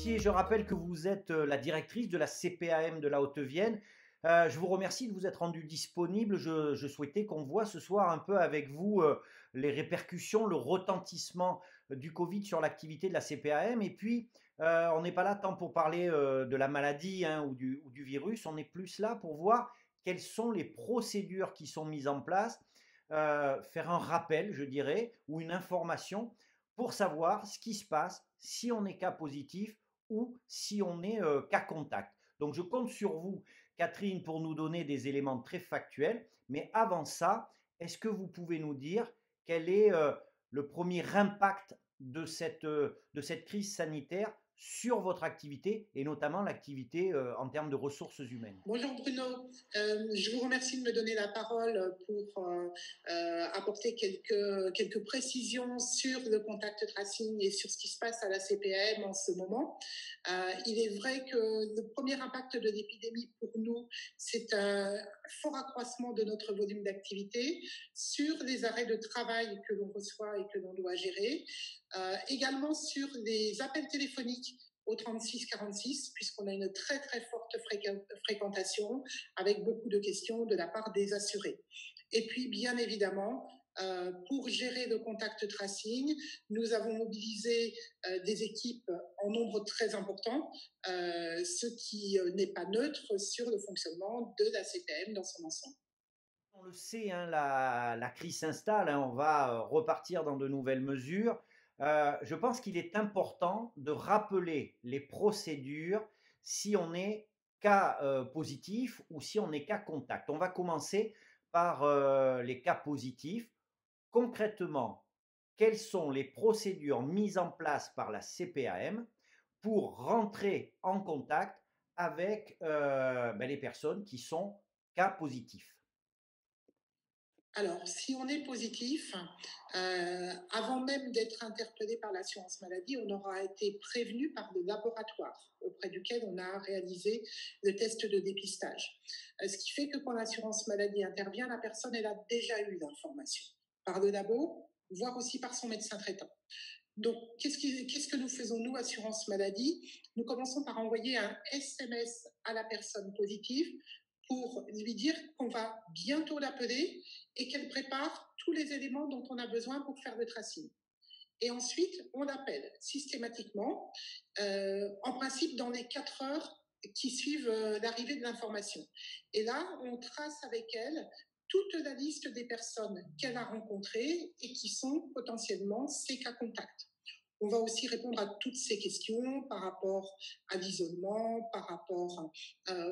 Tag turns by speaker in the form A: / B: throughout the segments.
A: Si je rappelle que vous êtes la directrice de la CPAM de la Haute-Vienne. Je vous remercie de vous être rendu disponible. Je souhaitais qu'on voit ce soir un peu avec vous les répercussions, le retentissement du Covid sur l'activité de la CPAM. Et puis, on n'est pas là tant pour parler de la maladie, hein, ou du virus, on est plus là pour voir quelles sont les procédures qui sont mises en place, faire un rappel, je dirais, ou une information pour savoir ce qui se passe si on est cas positif ou si on est cas contact. Donc je compte sur vous, Catherine, pour nous donner des éléments très factuels. Mais avant ça, est-ce que vous pouvez nous dire quel est le premier impact de cette crise sanitaire sur votre activité et notamment l'activité en termes de ressources humaines?
B: Bonjour Bruno. Je vous remercie de me donner la parole pour apporter quelques précisions sur le contact tracing et sur ce qui se passe à la CPAM en ce moment. Il est vrai que le premier impact de l'épidémie pour nous, c'est un fort accroissement de notre volume d'activité sur les arrêts de travail que l'on reçoit et que l'on doit gérer, également sur les appels téléphoniques au 36-46, puisqu'on a une très très forte fréquentation avec beaucoup de questions de la part des assurés. Et puis bien évidemment, pour gérer le contact tracing, nous avons mobilisé des équipes en nombre très important, ce qui n'est pas neutre sur le fonctionnement de la CPM dans son ensemble.
A: On le sait, hein, la crise s'installe, hein, on va repartir dans de nouvelles mesures. Je pense qu'il est important de rappeler les procédures si on est cas positif ou si on est cas contact. On va commencer par les cas positifs. Concrètement, quelles sont les procédures mises en place par la CPAM pour rentrer en contact avec les personnes qui sont cas positifs?
B: Alors, si on est positif, avant même d'être interpellé par l'assurance maladie, on aura été prévenu par le laboratoire auprès duquel on a réalisé le test de dépistage. Ce qui fait que quand l'assurance maladie intervient, la personne elle a déjà eu l'information par le labo, voire aussi par son médecin traitant. Donc, qu'est-ce que nous faisons, nous, assurance maladie? Nous commençons par envoyer un SMS à la personne positive pour lui dire qu'on va bientôt l'appeler et qu'elle prépare tous les éléments dont on a besoin pour faire le tracing. Et ensuite, on l'appelle systématiquement, en principe dans les 4 heures qui suivent l'arrivée de l'information. Et là, on trace avec elle toute la liste des personnes qu'elle a rencontrées et qui sont potentiellement ses cas contacts. On va aussi répondre à toutes ces questions par rapport à l'isolement, par rapport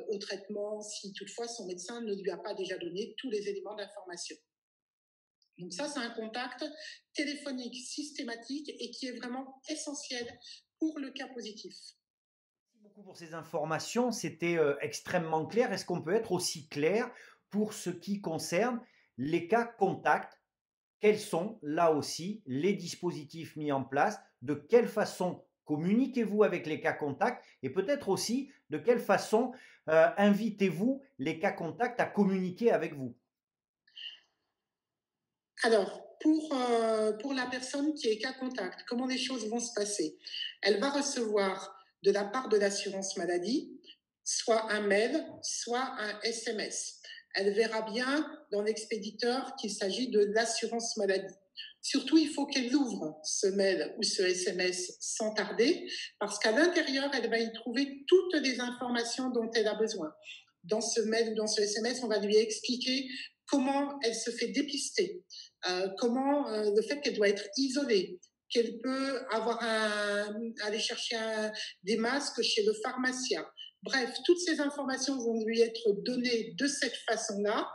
B: au traitement, si toutefois son médecin ne lui a pas déjà donné tous les éléments d'information. Donc ça, c'est un contact téléphonique systématique et qui est vraiment essentiel pour le cas positif.
A: Merci beaucoup pour ces informations, c'était extrêmement clair. Est-ce qu'on peut être aussi clair pour ce qui concerne les cas contacts? Quels sont, là aussi, les dispositifs mis en place? De quelle façon communiquez-vous avec les cas contacts? Et peut-être aussi, de quelle façon invitez-vous les cas contacts à communiquer avec vous?
B: Alors, pour la personne qui est cas contact, comment les choses vont se passer? Elle va recevoir de la part de l'assurance maladie soit un mail, soit un SMS. Elle verra bien dans l'expéditeur qu'il s'agit de l'assurance maladie. Surtout, il faut qu'elle ouvre ce mail ou ce SMS sans tarder, parce qu'à l'intérieur, elle va y trouver toutes les informations dont elle a besoin. Dans ce mail ou dans ce SMS, on va lui expliquer comment elle se fait dépister, comment le fait qu'elle doit être isolée, qu'elle peut aller chercher des masques chez le pharmacien. Bref, toutes ces informations vont lui être données de cette façon-là,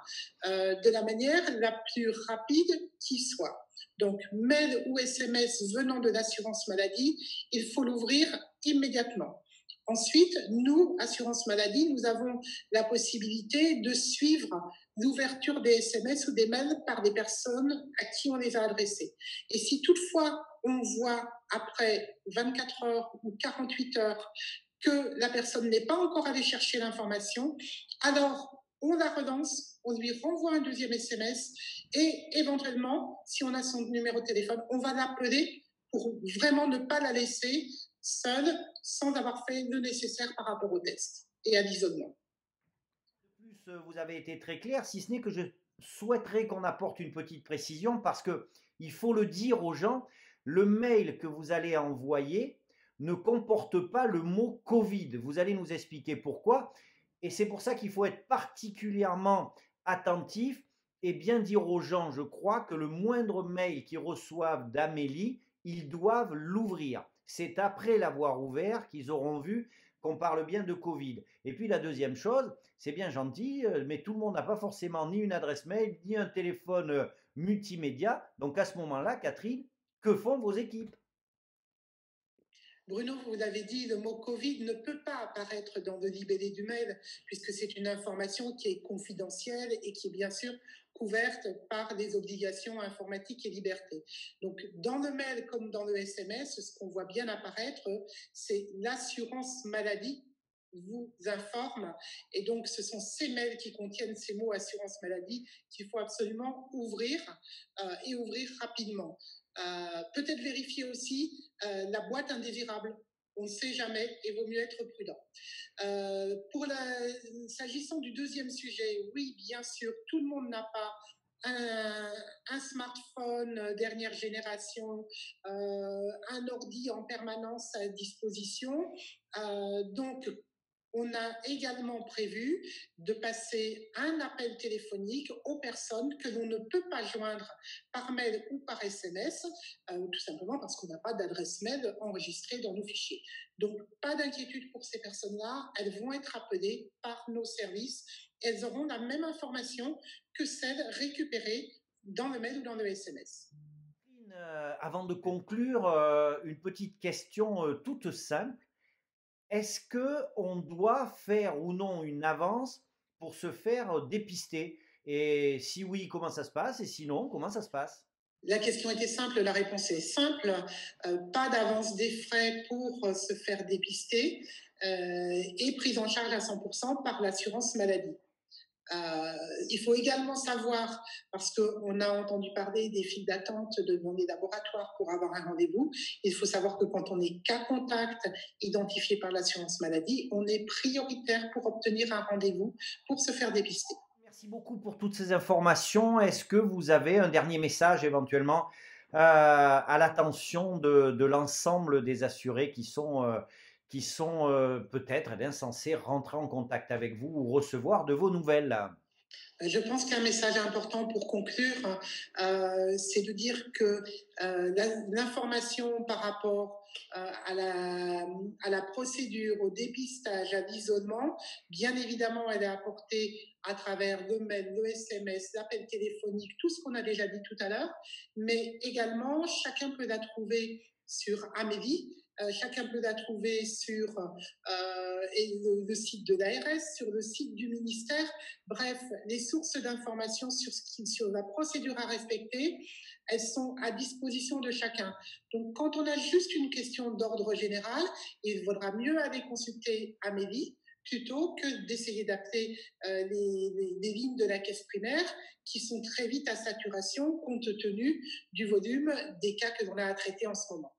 B: de la manière la plus rapide qui soit. Donc, mail ou SMS venant de l'assurance maladie, il faut l'ouvrir immédiatement. Ensuite, nous, assurance maladie, nous avons la possibilité de suivre l'ouverture des SMS ou des mails par des personnes à qui on les a adressés. Et si toutefois on voit après 24 heures ou 48 heures que la personne n'est pas encore allée chercher l'information, alors on la relance, on lui renvoie un deuxième SMS et éventuellement, si on a son numéro de téléphone, on va l'appeler pour vraiment ne pas la laisser seul, sans avoir fait le nécessaire par rapport au test et à l'isolement.
A: De plus, vous avez été très clair, si ce n'est que je souhaiterais qu'on apporte une petite précision parce que il faut le dire aux gens, le mail que vous allez envoyer ne comporte pas le mot Covid. Vous allez nous expliquer pourquoi. Et c'est pour ça qu'il faut être particulièrement attentif et bien dire aux gens, je crois, que le moindre mail qu'ils reçoivent d'Amélie, ils doivent l'ouvrir. C'est après l'avoir ouvert qu'ils auront vu qu'on parle bien de Covid. Et puis la deuxième chose, c'est bien gentil, mais tout le monde n'a pas forcément ni une adresse mail, ni un téléphone multimédia. Donc à ce moment-là, Catherine, que font vos équipes?
B: Bruno, vous l'avez dit, le mot Covid ne peut pas apparaître dans le libellé du mail, puisque c'est une information qui est confidentielle et qui est bien sûr couverte par les obligations informatiques et libertés. Donc, dans le mail comme dans le SMS, ce qu'on voit bien apparaître, c'est l'assurance maladie vous informe. Et donc, ce sont ces mails qui contiennent ces mots assurance maladie qu'il faut absolument ouvrir et ouvrir rapidement. Peut-être vérifier aussi la boîte indésirable. On ne sait jamais et vaut mieux être prudent. S'agissant du deuxième sujet, oui, bien sûr, tout le monde n'a pas un smartphone dernière génération, un ordi en permanence à disposition. Donc, on a également prévu de passer un appel téléphonique aux personnes que l'on ne peut pas joindre par mail ou par SMS, tout simplement parce qu'on n'a pas d'adresse mail enregistrée dans nos fichiers. Donc, pas d'inquiétude pour ces personnes-là, elles vont être appelées par nos services, elles auront la même information que celle récupérée dans le mail ou dans le SMS.
A: Avant de conclure, une petite question toute simple. Est-ce que on doit faire ou non une avance pour se faire dépister? Et si oui, comment ça se passe? Et sinon, comment ça se passe?
B: La question était simple, la réponse est simple. Pas d'avance des frais pour se faire dépister et prise en charge à 100% par l'assurance maladie. Il faut également savoir, parce qu'on a entendu parler des files d'attente devant les laboratoires pour avoir un rendez-vous, il faut savoir que quand on est cas contact identifié par l'assurance maladie, on est prioritaire pour obtenir un rendez-vous pour se faire dépister.
A: Merci beaucoup pour toutes ces informations. Est-ce que vous avez un dernier message éventuellement à l'attention de l'ensemble des assurés qui sont peut-être eh bien, censés rentrer en contact avec vous ou recevoir de vos nouvelles?
B: Je pense qu'un message important pour conclure, c'est de dire que l'information par rapport à la procédure, au dépistage, à l'isolement, bien évidemment, elle est apportée à travers le mail, le SMS, l'appel téléphonique, tout ce qu'on a déjà dit tout à l'heure, mais également, chacun peut la trouver sur Amélie. Chacun peut la trouver sur le site de l'ARS, sur le site du ministère. Bref, les sources d'informations sur la procédure à respecter, elles sont à disposition de chacun. Donc, quand on a juste une question d'ordre général, il vaudra mieux aller consulter Amélie plutôt que d'essayer d'appeler les lignes de la caisse primaire qui sont très vite à saturation compte tenu du volume des cas que l'on a à traiter en ce moment.